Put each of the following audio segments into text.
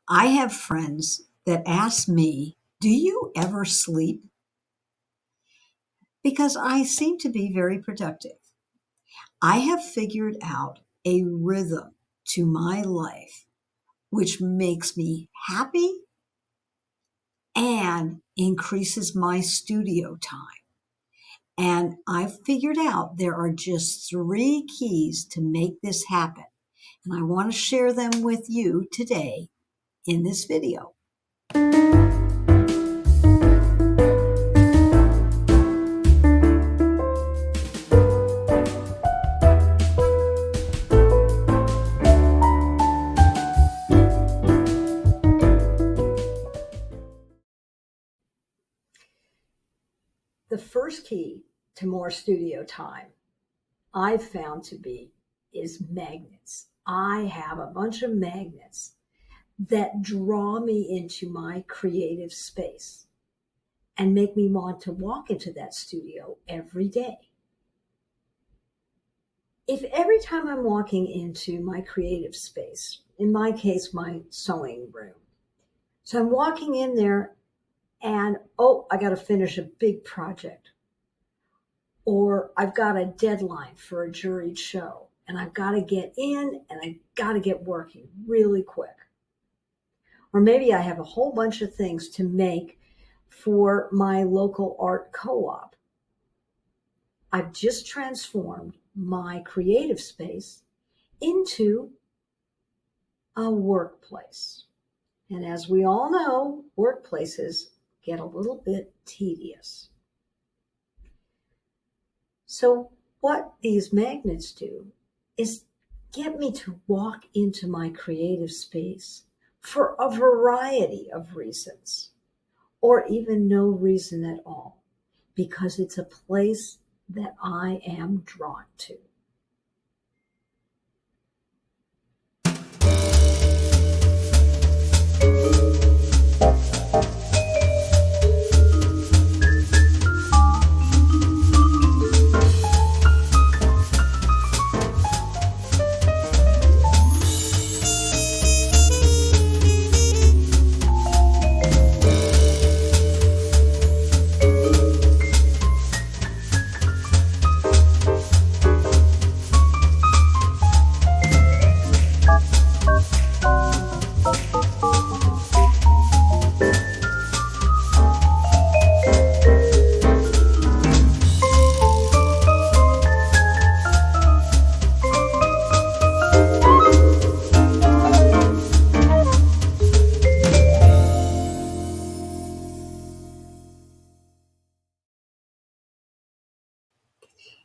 I have friends that ask me, "Do you ever sleep?" Because I seem to be very productive. I have figured out a rhythm to my life which makes me happy and increases my studio time. And I've figured out there are just three keys to make this happen. And I want to share them with you today in this video. The first key to more studio time I've found to be is magnets. I have a bunch of magnets that draw me into my creative space and make me want to walk into that studio every day. If every time I'm walking into my creative space, in my case, my sewing room, so I'm walking in there and, oh, I got to finish a big project, or I've got a deadline for a juried show and I've got to get in and I've got to get working really quick. Or maybe I have a whole bunch of things to make for my local art co-op. I've just transformed my creative space into a workplace. And as we all know, workplaces get a little bit tedious. So what these magnets do is get me to walk into my creative space for a variety of reasons, or even no reason at all, because it's a place that I am drawn to.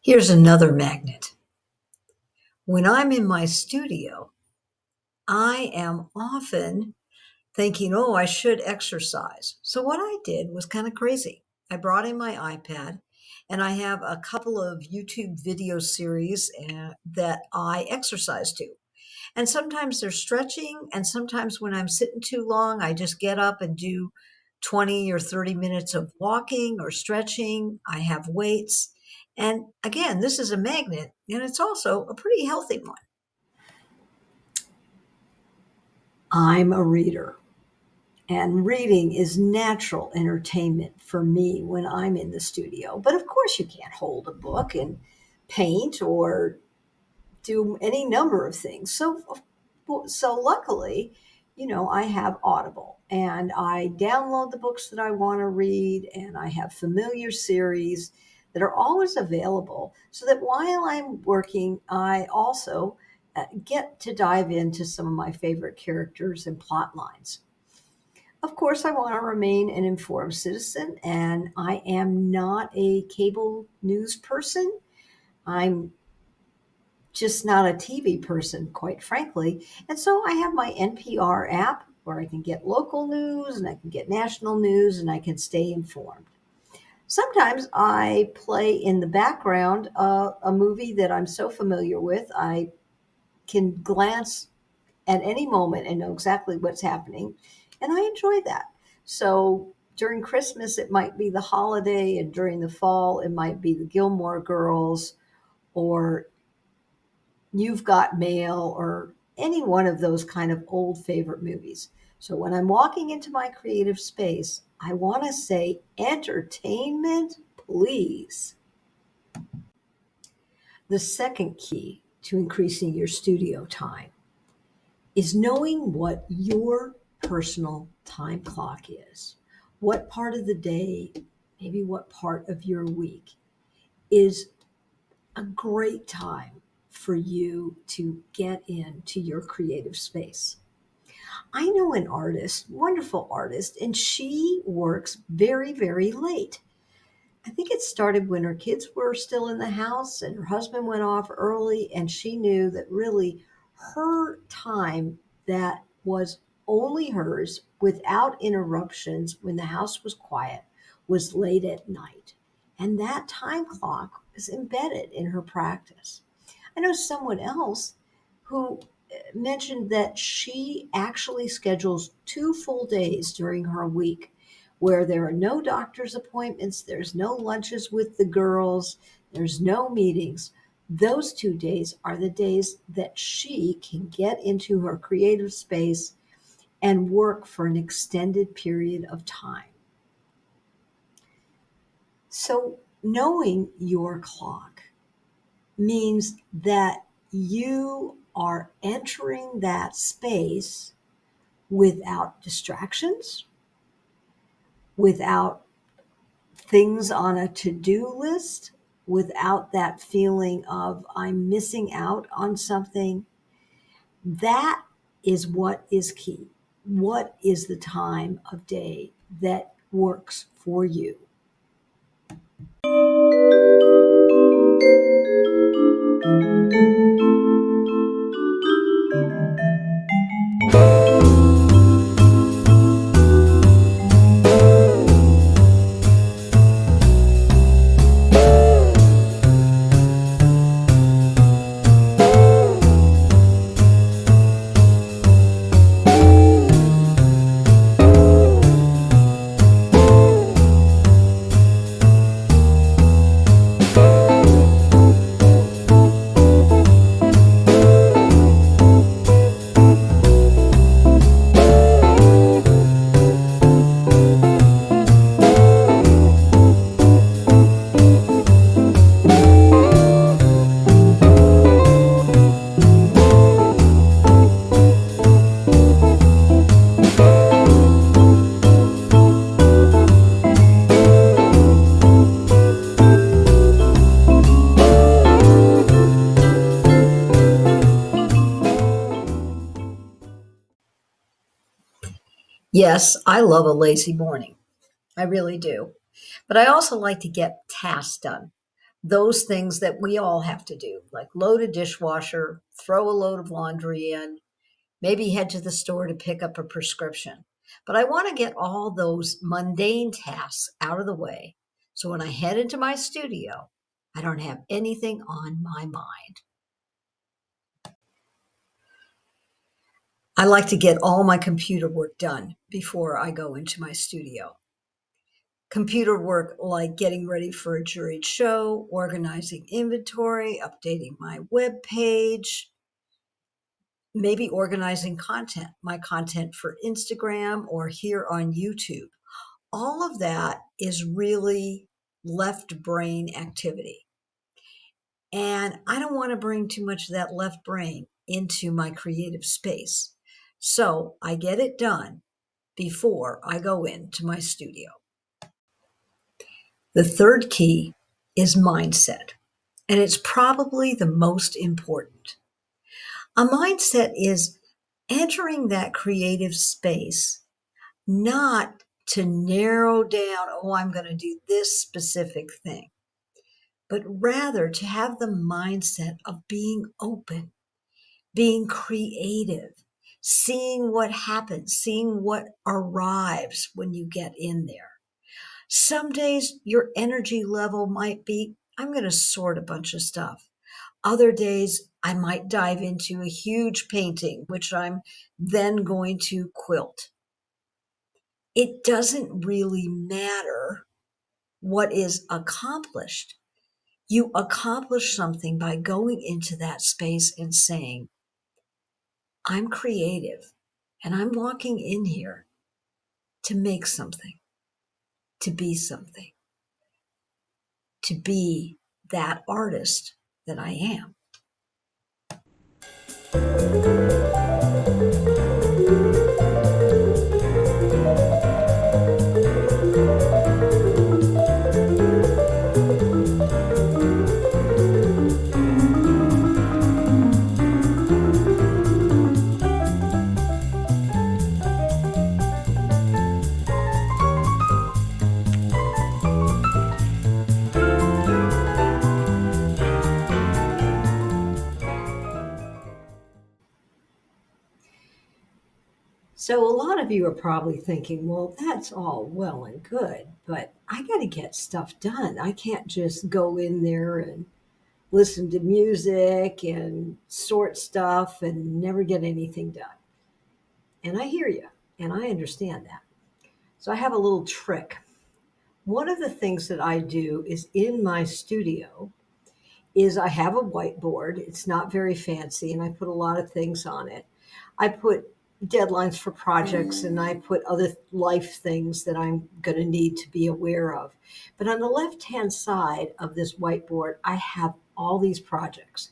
Here's another magnet. When I'm in my studio, I am often thinking, oh, I should exercise. So what I did was kind of crazy. I brought in my iPad and I have a couple of YouTube video series that I exercise to. And sometimes they're stretching, and sometimes when I'm sitting too long, I just get up and do 20 or 30 minutes of walking or stretching. I have weights. And again, this is a magnet, and it's also a pretty healthy one. I'm a reader, and reading is natural entertainment for me when I'm in the studio. But of course, you can't hold a book and paint or do any number of things. So luckily, I have Audible and I download the books that I want to read, and I have familiar series that are always available so that while I'm working, I also get to dive into some of my favorite characters and plot lines. Of course, I want to remain an informed citizen, and I am not a cable news person. I'm just not a TV person, quite frankly. And so I have my NPR app where I can get local news and I can get national news and I can stay informed. Sometimes I play in the background a movie that I'm so familiar with, I can glance at any moment and know exactly what's happening. And I enjoy that. So during Christmas, it might be The Holiday, and during the fall, it might be The Gilmore Girls, or You've Got Mail, or any one of those kind of old favorite movies. So when I'm walking into my creative space, I want to say, entertainment, please. The second key to increasing your studio time is knowing what your personal time clock is. What part of the day, maybe what part of your week is a great time for you to get into your creative space. I know an artist, wonderful artist, and she works very, very late. I think it started when her kids were still in the house and her husband went off early, and she knew that really her time that was only hers without interruptions when the house was quiet was late at night. And that time clock was embedded in her practice. I know someone else who mentioned that she actually schedules 2 full days during her week where there are no doctor's appointments, there's no lunches with the girls, there's no meetings. Those 2 days are the days that she can get into her creative space and work for an extended period of time. So, knowing your clock means that you are entering that space without distractions, without things on a to do list, without that feeling of I'm missing out on something. That is what is key. What is the time of day that works for you? Yes, I love a lazy morning. I really do. But I also like to get tasks done. Those things that we all have to do, like load a dishwasher, throw a load of laundry in, maybe head to the store to pick up a prescription. But I want to get all those mundane tasks out of the way. So when I head into my studio, I don't have anything on my mind. I like to get all my computer work done before I go into my studio. Computer work like getting ready for a juried show, organizing inventory, updating my web page, maybe organizing content, my content for Instagram or here on YouTube. All of that is really left brain activity. And I don't want to bring too much of that left brain into my creative space. So I get it done before I go into my studio. The third key is mindset, and it's probably the most important. A mindset is entering that creative space not to narrow down, oh, I'm going to do this specific thing, but rather to have the mindset of being open, being creative, seeing what happens, seeing what arrives when you get in there. Some days your energy level might be, I'm going to sort a bunch of stuff. Other days, I might dive into a huge painting, which I'm then going to quilt. It doesn't really matter what is accomplished. You accomplish something by going into that space and saying, I'm creative And I'm walking in here to make something, to be something, to be that artist that I am. So, a lot of you are probably thinking, well, that's all well and good, but I got to get stuff done. I can't just go in there and listen to music and sort stuff and never get anything done. And I hear you, and I understand that. So, I have a little trick. One of the things that I do is in my studio is I have a whiteboard. It's not very fancy, and I put a lot of things on it. I put deadlines for projects and I put other life things that I'm going to need to be aware of. But on the left hand side of this whiteboard, I have all these projects.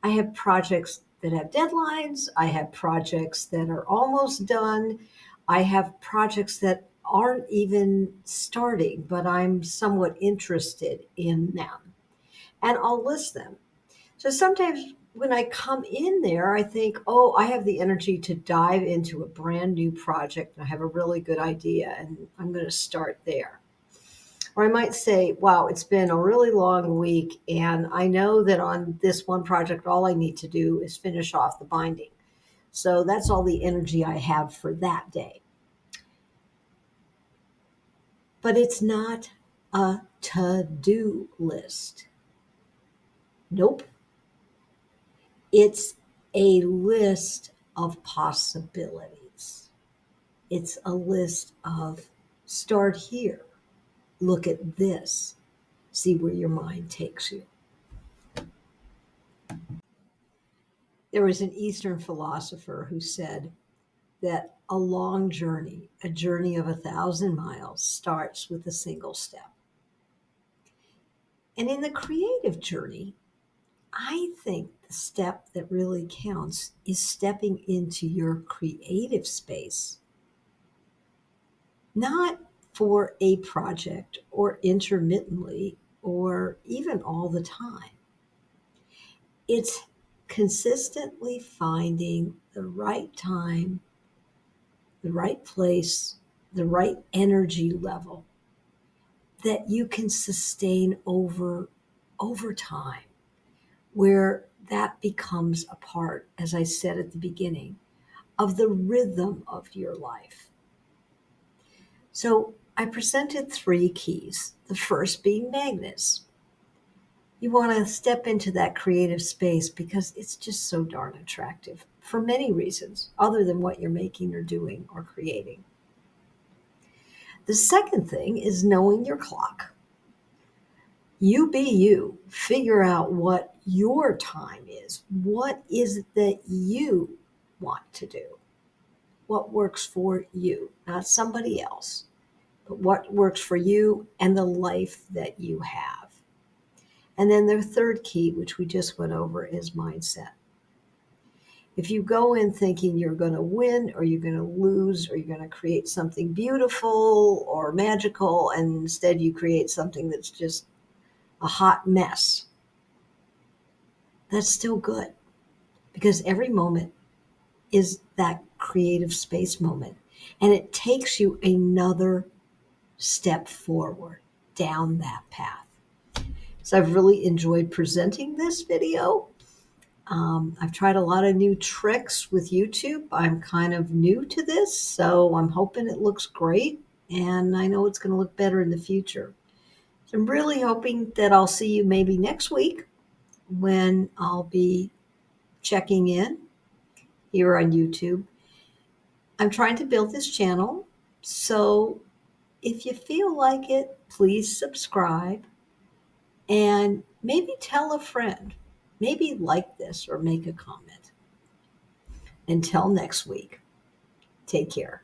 I have projects that have deadlines, I have projects that are almost done, I have projects that aren't even starting, but I'm somewhat interested in them. And I'll list them. So sometimes when I come in there, I think, oh, I have the energy to dive into a brand new project. And I have a really good idea, and I'm going to start there. Or I might say, wow, it's been a really long week, and I know that on this one project, all I need to do is finish off the binding. So that's all the energy I have for that day. But it's not a to do list. Nope. It's a list of possibilities. It's a list of start here, look at this, see where your mind takes you. There was an Eastern philosopher who said that a long journey, a journey of 1,000 miles, starts with a single step. And in the creative journey, I think the step that really counts is stepping into your creative space, not for a project or intermittently or even all the time. It's consistently finding the right time, the right place, the right energy level that you can sustain over time, where that becomes a part, as I said at the beginning, of the rhythm of your life. So I presented three keys, the first being magnets. You want to step into that creative space because it's just so darn attractive for many reasons, other than what you're making or doing or creating. The second thing is knowing your clock. You be you. Figure out what your time is. What is it that you want to do? What works for you, not somebody else, but what works for you and the life that you have. And then the third key, which we just went over, is mindset. If you go in thinking you're going to win or you're going to lose or you're going to create something beautiful or magical, and instead you create something that's just a hot mess, that's still good because every moment is that creative space moment. And it takes you another step forward down that path. So I've really enjoyed presenting this video. I've tried a lot of new tricks with YouTube. I'm kind of new to this, so I'm hoping it looks great, and I know it's going to look better in the future. So I'm really hoping that I'll see you maybe next week when I'll be checking in here on YouTube. I'm trying to build this channel, so if you feel like it, please subscribe and maybe tell a friend. Maybe like this or make a comment. Until next week. Take care.